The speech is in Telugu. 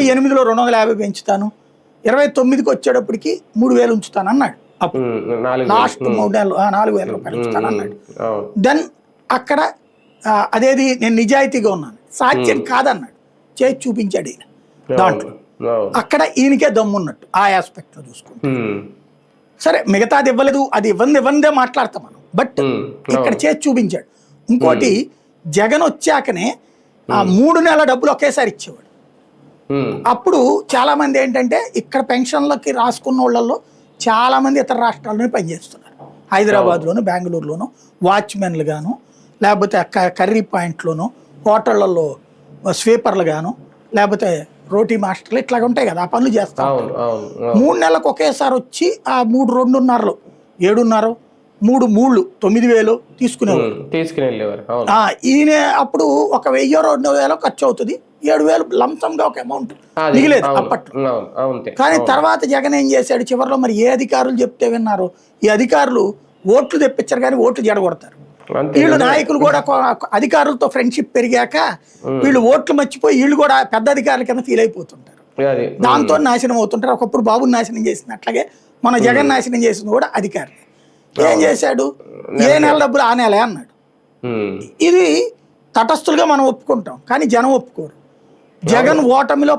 28లో 250 పెంచుతాను, 29కి వచ్చేటప్పటికి 3000 ఉంచుతాను అన్నాడు. అప్పుడు లాస్ట్ 3 నెలలు 4000 రూపాయలు ఉంచుతాను అన్నాడు. దెన్ అక్కడ అదేది నేను నిజాయితీగా ఉన్నాను, సాధ్యం కాదన్నాడు, చేసి చూపించాడు ఈయన దాంట్లో. అక్కడ ఈయనకే దమ్మున్నట్టు ఆ ఆస్పెక్ట్లో చూసుకుంటే. సరే మిగతాది ఇవ్వలేదు, అది ఇవ్వందే మాట్లాడతాం మనం, బట్ ఇక్కడ చేసి చూపించాడు. ఇంకోటి జగన్ వచ్చాకనే ఆ 3 నెలల డబ్బులు ఒకేసారి ఇచ్చేవాడు. అప్పుడు చాలా మంది ఏంటంటే ఇక్కడ పెన్షన్లకి రాసుకున్న వాళ్ళల్లో చాలా మంది ఇతర రాష్ట్రాల్లోనే పనిచేస్తున్నారు, హైదరాబాద్లోను బెంగళూరులోను వాచ్మెన్లు గాను, లేకపోతే కర్రీ పాయింట్లోను, హోటళ్లలో స్వీపర్లు గాను, లేకపోతే రోటీ మాస్టర్లు ఇట్లాగా ఉంటాయి కదా, ఆ పనులు చేస్తారు. 3 నెలలకు ఒకేసారి వచ్చి ఆ 3 2.5 7.5 3 9,000 తీసుకునేవారు. ఈయన అప్పుడు 1,000 2,000 ఖర్చు అవుతుంది, 7,000 లంసంగా ఒక అమౌంట్ మిగిలేదు అప్పట్లో. కానీ తర్వాత జగన్ ఏం చేశాడు, చివరిలో మరి ఏ అధికారులు చెప్తే విన్నారు, ఈ అధికారులు ఓట్లు తెప్పించారు కానీ ఓట్లు జడగొడతారు. వీళ్ళు నాయకులు కూడా అధికారులతో ఫ్రెండ్షిప్ పెరిగాక వీళ్ళు ఓట్లు మర్చిపోయి వీళ్ళు కూడా పెద్ద అధికారుల కింద ఫీల్ అయిపోతుంటారు, దాంతో నాశనం అవుతుంటారు. ఒకప్పుడు బాబుని నాశనం చేసింది, అట్లాగే మన జగన్ నాశనం చేసింది కూడా అధికారులు. ఏం చేశాడు, ఏ నెల డబ్బులు ఆ నెలే అన్నాడు. ఇది తటస్థులుగా మనం ఒప్పుకుంటాం కానీ జనం ఒప్పుకోరు. జగన్ ఓటమిలో